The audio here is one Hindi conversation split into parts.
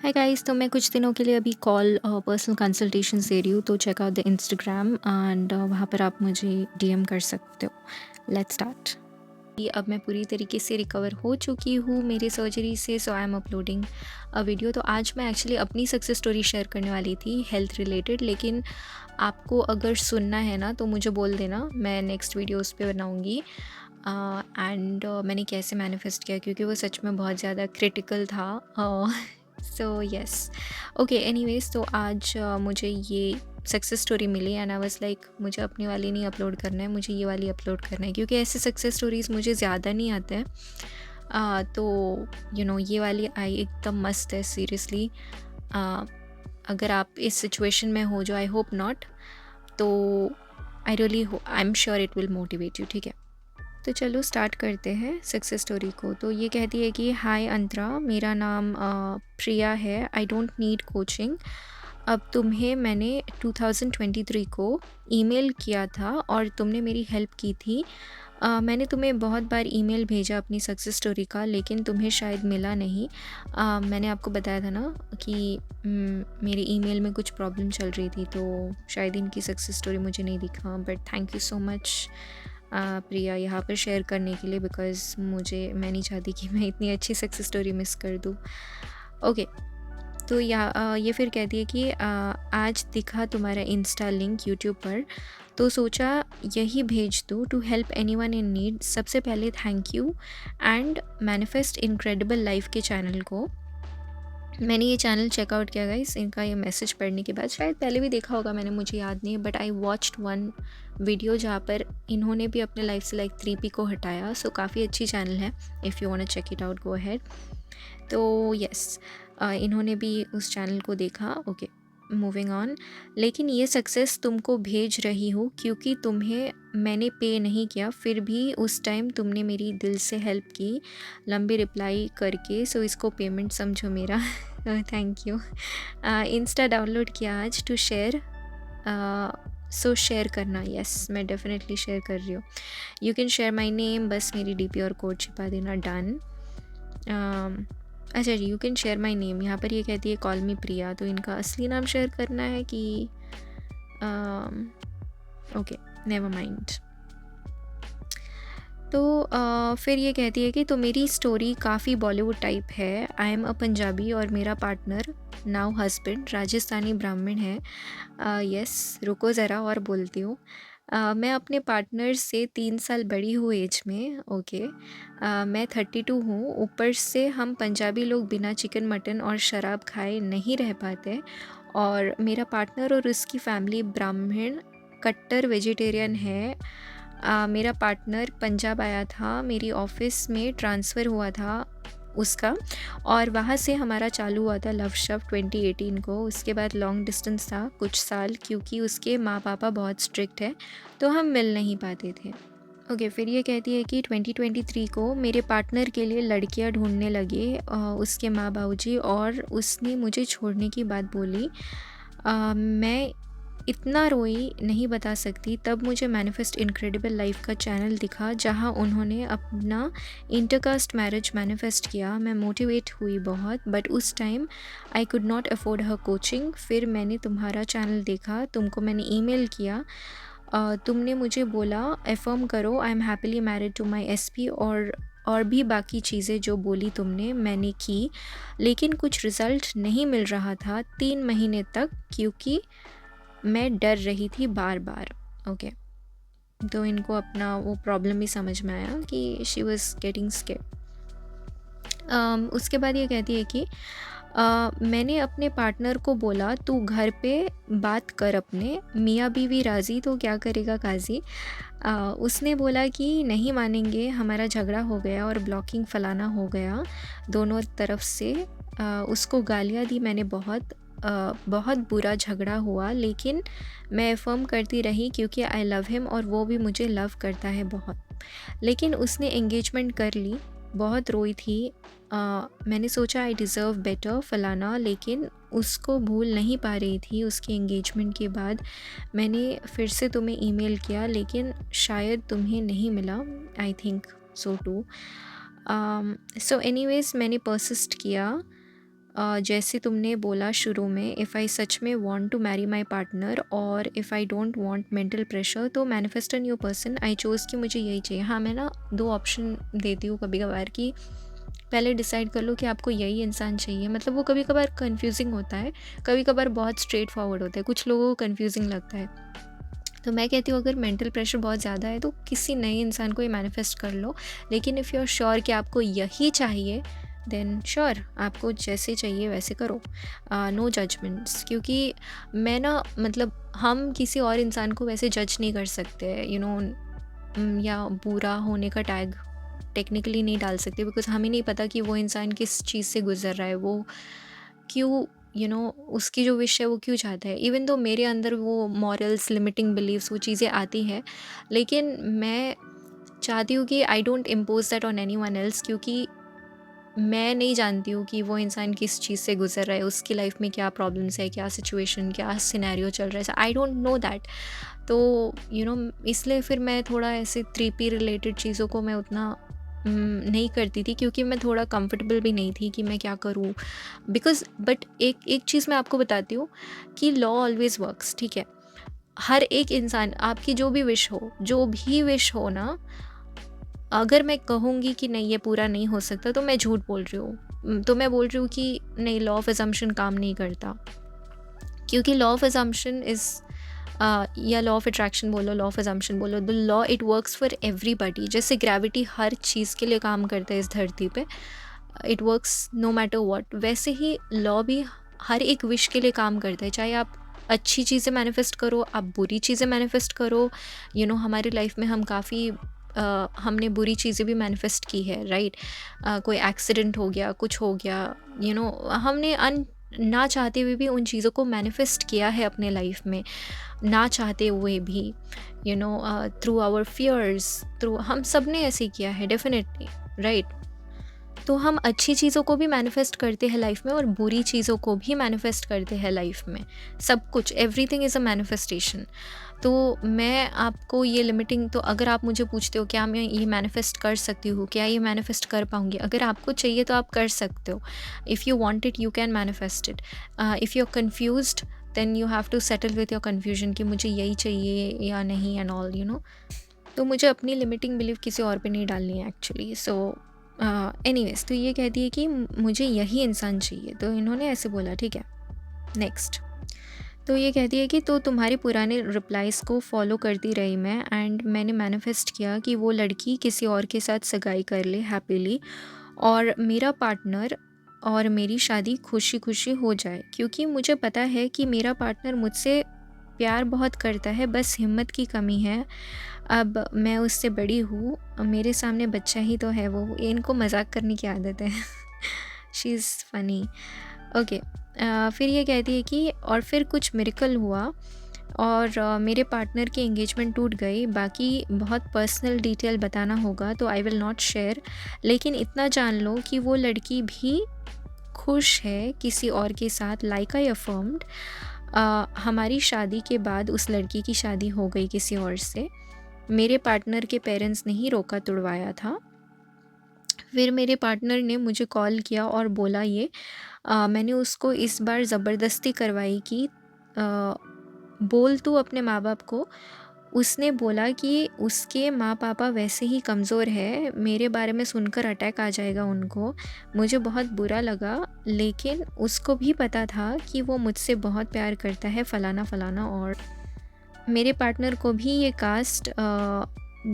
हाय गाइस, तो मैं कुछ दिनों के लिए अभी कॉल पर्सनल कंसल्टेशन दे रही हूँ, तो check out the Instagram and वहाँ पर आप मुझे डीएम कर सकते हो। Let's start. अब मैं पूरी तरीके से रिकवर हो चुकी हूँ मेरी सर्जरी से, so I am uploading a video. तो आज मैं एक्चुअली अपनी सक्सेस स्टोरी शेयर करने वाली थी हेल्थ रिलेटेड, लेकिन आपको अगर सुनना है ना तो मुझे बोल देना, मैं नेक्स्ट वीडियो उस पर बनाऊँगी। एंड मैंने कैसे मैनिफेस्ट किया, क्योंकि वो सच में बहुत ज़्यादा क्रिटिकल था। सो यस, ओके, एनीवेज, तो आज मुझे ये सक्सेस स्टोरी मिली एंड आई वाज लाइक मुझे अपनी वाली नहीं अपलोड करना है, मुझे ये वाली अपलोड करना है, क्योंकि ऐसे सक्सेस स्टोरीज़ मुझे ज़्यादा नहीं आते हैं। तो ये वाली आई एकदम मस्त है सीरियसली। अगर आप इस सिचुएशन में हो, जो आई होप नॉट, तो I am sure it will motivate you. ठीक है, तो चलो स्टार्ट करते हैं सक्सेस स्टोरी को। तो ये कहती है कि हाय अंतरा, मेरा नाम प्रिया है। I don't need coaching. अब तुम्हें मैंने 2023 को ईमेल किया था और तुमने मेरी हेल्प की थी। मैंने तुम्हें बहुत बार ईमेल भेजा अपनी सक्सेस स्टोरी का, लेकिन तुम्हें शायद मिला नहीं। मैंने आपको बताया था ना कि मेरे ईमेल में कुछ प्रॉब्लम चल रही थी, तो शायद इनकी सक्सेस स्टोरी मुझे नहीं दिखा। But thank you so much Priya, यहाँ पर शेयर करने के लिए, बिकॉज़ मैं नहीं चाहती कि मैं इतनी अच्छी सक्सेस स्टोरी मिस कर दूँ। ओके, तो ये फिर कहती है कि आज दिखा तुम्हारा इंस्टा लिंक यूट्यूब पर, तो सोचा यही भेज दूँ to help anyone in need. सबसे पहले thank you and Manifest Incredible Life के चैनल को। मैंने ये चैनल चेकआउट किया गाइस, इनका ये मैसेज पढ़ने के बाद, शायद पहले भी देखा होगा मैंने, मुझे याद नहीं है, but I watched one video जहाँ पर इन्होंने भी अपने लाइफ से लाइक 3P को हटाया। सो काफ़ी अच्छी चैनल है, if you want to check it out, go ahead. तो यस, इन्होंने भी उस चैनल को देखा। Okay, moving on. लेकिन ये सक्सेस तुमको भेज रही हूँ क्योंकि तुम्हें मैंने पे नहीं किया, फिर भी उस टाइम तुमने मेरी दिल से हेल्प की लंबी रिप्लाई करके, सो इसको पेमेंट समझो मेरा। Thank you. इंस्टा डाउनलोड किया आज टू शेयर, सो शेयर करना। यस, मैं डेफिनेटली शेयर कर रही हूँ। You can share my name, बस मेरी डीपी और कोड छिपा देना। डन। अच्छा जी, you can share my name, यहाँ पर ये कहती है कॉल मी प्रिया, तो इनका असली नाम शेयर करना है कि ओके, नेवर माइंड। तो फिर ये कहती है कि तो मेरी स्टोरी काफ़ी बॉलीवुड टाइप है। आई एम अ पंजाबी और मेरा पार्टनर नाउ हस्बैंड राजस्थानी ब्राह्मण है। यस, रुको ज़रा और बोलती हूँ। मैं अपने पार्टनर से 3 साल बड़ी हूँ एज में। ओके, मैं 32 हूँ। ऊपर से हम पंजाबी लोग बिना चिकन मटन और शराब खाए नहीं रह पाते, और मेरा पार्टनर और उसकी फैमिली ब्राह्मण कट्टर वेजिटेरियन है। मेरा पार्टनर पंजाब आया था, मेरी ऑफिस में ट्रांसफ़र हुआ था उसका, और वहाँ से हमारा चालू हुआ था लव शव 2018 को। उसके बाद लॉन्ग डिस्टेंस था कुछ साल, क्योंकि उसके माँ पापा बहुत स्ट्रिक्ट है, तो हम मिल नहीं पाते थे। ओके, फिर ये कहती है कि 2023 को मेरे पार्टनर के लिए लड़कियां ढूंढने लगे उसके माँ बाबूजी, और उसने मुझे छोड़ने की बात बोली। मैं इतना रोई नहीं बता सकती। तब मुझे मैनिफेस्ट इनक्रेडिबल लाइफ का चैनल दिखा, जहां उन्होंने अपना इंटरकास्ट मैरिज मैनिफेस्ट किया। मैं मोटिवेट हुई बहुत, बट उस time I could not afford her coaching. फिर मैंने तुम्हारा चैनल देखा, तुमको मैंने ईमेल किया। तुमने मुझे बोला एफर्म करो I am happily married to my SP, और भी बाकी चीज़ें जो बोली तुमने मैंने की, लेकिन कुछ रिज़ल्ट नहीं मिल रहा था 3 महीने तक, क्योंकि मैं डर रही थी बार बार। ओके, तो इनको अपना वो प्रॉब्लम भी समझ में आया कि शी वॉज गेटिंग स्केर्ड। उसके बाद ये कहती है कि मैंने अपने पार्टनर को बोला तू घर पे बात कर अपने, मियाँ बीवी राज़ी तो क्या करेगा काजी। उसने बोला कि नहीं मानेंगे, हमारा झगड़ा हो गया और ब्लॉकिंग फलाना हो गया दोनों तरफ से। उसको गालियाँ दी मैंने बहुत, बहुत बुरा झगड़ा हुआ, लेकिन मैं अफर्म करती रही क्योंकि आई लव हिम और वो भी मुझे लव करता है बहुत। लेकिन उसने एंगेजमेंट कर ली, बहुत रोई थी। मैंने सोचा आई डिज़र्व बेटर फलाना, लेकिन उसको भूल नहीं पा रही थी उसके एंगेजमेंट के बाद। मैंने फिर से तुम्हें ईमेल किया, लेकिन शायद तुम्हें नहीं मिला, I think so too. So anyways मैंने परसिस्ट किया। जैसे तुमने बोला शुरू में, इफ़ आई सच में want to marry my partner और if I don't want mental pressure, तो manifest a new person I chose कि मुझे यही चाहिए। हाँ, मैं ना 2 ऑप्शन देती हूँ कभी-कभार कि पहले डिसाइड कर लो कि आपको यही इंसान चाहिए। मतलब वो कभी-कभार कन्फ्यूज़िंग होता है, कभी-कभार बहुत स्ट्रेट फॉरवर्ड होता है, कुछ लोगों को कन्फ्यूज़िंग लगता है। तो मैं कहती हूँ अगर मेंटल प्रेशर बहुत ज़्यादा है तो किसी नए इंसान को ही मैनिफेस्ट कर लो। लेकिन इफ़ यू आर श्योर कि आपको यही चाहिए, देन श्योर आपको जैसे चाहिए वैसे करो। नो जजमेंट्स, क्योंकि मैं ना मतलब हम किसी और इंसान को वैसे जज नहीं कर सकते, या बुरा होने का टैग टेक्निकली नहीं डाल सकते, बिकॉज़ हमें नहीं पता कि वो इंसान किस चीज़ से गुज़र रहा है, वो क्यों, उसकी जो विश है वो क्यों चाहता है। इवन दो मेरे अंदर वो मॉरल्स, लिमिटिंग बिलीव्स, वो चीज़ें आती हैं, लेकिन मैं चाहती हूँ कि I don't impose that on anyone else, क्योंकि मैं नहीं जानती हूँ कि वो इंसान किस चीज़ से गुज़र रहा है, उसकी लाइफ में क्या प्रॉब्लम्स है, क्या सिचुएशन, क्या सिनेरियो चल रहा है, आई डोंट नो दैट। तो इसलिए फिर मैं थोड़ा ऐसे 3P रिलेटेड चीज़ों को मैं उतना नहीं करती थी, क्योंकि मैं थोड़ा कंफर्टेबल भी नहीं थी कि मैं क्या करूँ। बिकॉज़ बट एक एक चीज़ मैं आपको बताती हूँ कि लॉ ऑलवेज़ वर्क्स, ठीक है? हर एक इंसान, आपकी जो भी विश हो ना, अगर मैं कहूँगी कि नहीं ये पूरा नहीं हो सकता, तो मैं झूठ बोल रही हूँ। तो मैं बोल रही हूँ कि नहीं, लॉ ऑफ असम्पशन काम नहीं करता। क्योंकि लॉ ऑफ असम्पशन इज़ या लॉ ऑफ अट्रैक्शन बोलो, लॉ ऑफ असम्पशन बोलो, the law it works for everybody. जैसे ग्रेविटी हर चीज़ के लिए काम करता है इस धरती पे, it works no matter what, वैसे ही लॉ भी हर एक विश के लिए काम करता है। चाहे आप अच्छी चीज़ें मैनिफेस्ट करो, आप बुरी चीज़ें मैनिफेस्ट करो, हमारी लाइफ में हम काफ़ी हमने बुरी चीज़ें भी मैनिफेस्ट की है, राइट? कोई एक्सीडेंट हो गया, कुछ हो गया, हमने ना चाहते हुए भी उन चीज़ों को मैनिफेस्ट किया है अपने लाइफ में, ना चाहते हुए भी, थ्रू आवर फियर्स, थ्रू, हम सब ने ऐसे किया है डेफिनेटली, राइट? तो हम अच्छी चीज़ों को भी मैनिफेस्ट करते हैं लाइफ में और बुरी चीज़ों को भी मैनिफेस्ट करते हैं लाइफ में। सब कुछ, एवरीथिंग इज़ अ मैनिफेस्टेशन। तो मैं आपको ये लिमिटिंग, तो अगर आप मुझे पूछते हो क्या मैं ये मैनिफेस्ट कर सकती हूँ, क्या ये मैनिफेस्ट कर पाऊँगी, अगर आपको चाहिए तो आप कर सकते हो। If you want it you can manifest it. If you are confused then you have to settle with your confusion कि मुझे यही चाहिए या नहीं एंड ऑल, तो मुझे अपनी लिमिटिंग बिलीव किसी और पे नहीं डालनी है एक्चुअली। सो एनीवेज, तो ये कहती है कि मुझे यही इंसान चाहिए, तो इन्होंने ऐसे बोला, ठीक है। नेक्स्ट, तो ये कहती है कि तो तुम्हारे पुराने रिप्लाइज़ को फॉलो करती रही मैं, एंड मैंने मैनिफेस्ट किया कि वो लड़की किसी और के साथ सगाई कर ले हैप्पीली, और मेरा पार्टनर और मेरी शादी खुशी खुशी हो जाए, क्योंकि मुझे पता है कि मेरा पार्टनर मुझसे प्यार बहुत करता है, बस हिम्मत की कमी है। अब मैं उससे बड़ी हूँ, मेरे सामने बच्चा ही तो है वो। ये इनको मजाक करने की आदत है। She is funny. ओके, फिर ये कहती है कि और फिर कुछ मिरेकल हुआ और मेरे पार्टनर की एंगेजमेंट टूट गई। बाकी बहुत पर्सनल डिटेल बताना होगा तो आई विल नॉट शेयर, लेकिन इतना जान लो कि वो लड़की भी खुश है किसी और के साथ, लाइक आई अफर्म्ड। हमारी शादी के बाद उस लड़की की शादी हो गई किसी और से। मेरे पार्टनर के पेरेंट्स ने ही रोका तुड़वाया था। फिर मेरे पार्टनर ने मुझे कॉल किया और बोला ये, मैंने उसको इस बार ज़बरदस्ती करवाई कि बोल तू अपने माँ बाप को। उसने बोला कि उसके माँ पापा वैसे ही कमज़ोर है, मेरे बारे में सुनकर अटैक आ जाएगा उनको। मुझे बहुत बुरा लगा, लेकिन उसको भी पता था कि वो मुझसे बहुत प्यार करता है, फ़लाना फ़लाना। और मेरे पार्टनर को भी ये कास्ट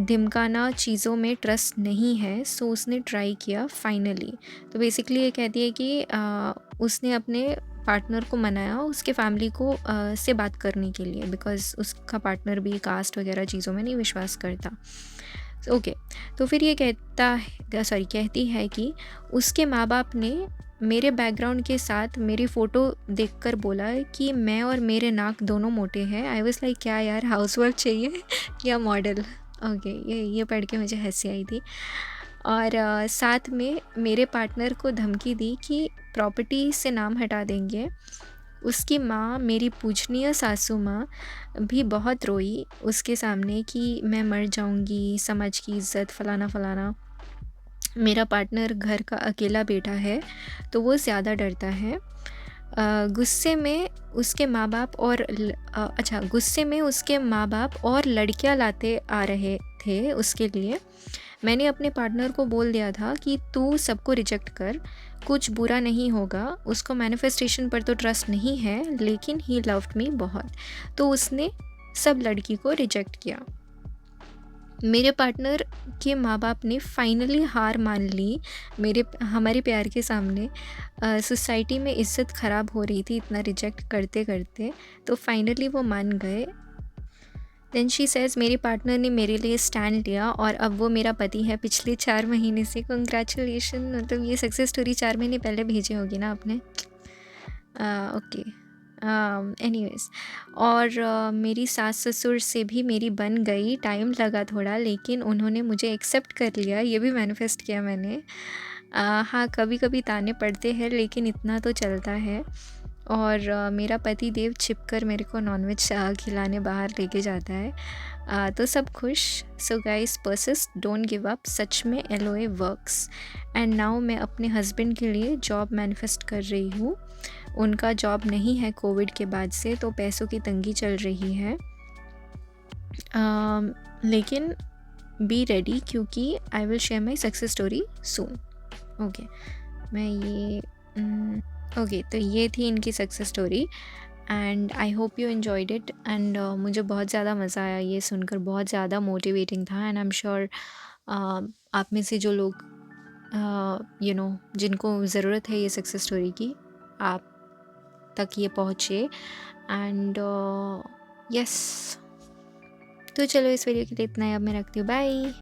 ढिमकाना चीज़ों में ट्रस्ट नहीं है, सो उसने ट्राई किया फाइनली। तो बेसिकली ये कहती है कि उसने अपने पार्टनर को मनाया उसके फैमिली को से बात करने के लिए, बिकॉज़ उसका पार्टनर भी कास्ट वगैरह चीज़ों में नहीं विश्वास करता। ओके, तो फिर ये कहती है कि उसके माँ बाप ने मेरे बैकग्राउंड के साथ मेरी फ़ोटो देखकर बोला कि मैं और मेरे नाक दोनों मोटे हैं। आई वाज़ लाइक क्या यार, हाउसवाइफ चाहिए या मॉडल। ओके, ये पढ़ के मुझे हंसी आई थी। और साथ में मेरे पार्टनर को धमकी दी कि प्रॉपर्टी से नाम हटा देंगे। उसकी माँ, मेरी पूजनीय सासू माँ, भी बहुत रोई उसके सामने कि मैं मर जाऊंगी, समाज की इज्जत, फलाना फलाना। मेरा पार्टनर घर का अकेला बेटा है, तो वो ज़्यादा डरता है। गुस्से में उसके माँ-बाप गुस्से में उसके माँ-बाप और लड़कियाँ लाते आ रहे थे उसके लिए। मैंने अपने पार्टनर को बोल दिया था कि तू सबको रिजेक्ट कर, कुछ बुरा नहीं होगा। उसको मैनिफेस्टेशन पर तो ट्रस्ट नहीं है, लेकिन ही लव्ड मी बहुत। तो उसने सब लड़की को रिजेक्ट किया। मेरे पार्टनर के माँ-बाप ने फाइनली हार मान ली हमारे प्यार के सामने। सोसाइटी में इज़्ज़त ख़राब हो रही थी इतना रिजेक्ट करते-करते, तो फाइनली वो मान गए। देन शी सेज़ मेरे पार्टनर ने मेरे लिए स्टैंड लिया और अब वो मेरा पति है पिछले 4 महीने से। कांग्रेचुलेशन, मतलब ये सक्सेस स्टोरी 4 महीने पहले भेजी होगी ना आपने? ओके। एनीवेज़, और मेरी सास-ससुर से भी मेरी बन गई, टाइम लगा थोड़ा, लेकिन उन्होंने मुझे एक्सेप्ट कर लिया, ये भी मैनिफेस्ट किया मैंने। हाँ, कभी-कभी ताने पड़ते हैं, लेकिन इतना तो चलता है। और मेरा पति देव छिपकर मेरे को नॉनवेज खिलाने बाहर लेके जाता है। तो सब खुश। So guys, persist, don't give up, सच में एलओए वर्क्स। एंड नाउ मैं अपने हस्बैंड के लिए जॉब मैनिफेस्ट कर रही हूँ। उनका जॉब नहीं है कोविड के बाद से, तो पैसों की तंगी चल रही है। लेकिन बी रेडी, क्योंकि I will share my success story soon. Okay, मैं ये ओके, तो ये थी इनकी success story and I hope you enjoyed it. And मुझे बहुत ज़्यादा मज़ा आया ये सुनकर, बहुत ज़्यादा मोटिवेटिंग था। एंड आई एम श्योर आप में से जो लोग जिनको ज़रूरत है ये सक्सेस स्टोरी की, आप तक ये पहुँचे। एंड यस, तो चलो इस वीडियो के लिए इतना ही, अब मैं रखती हूँ, बाय।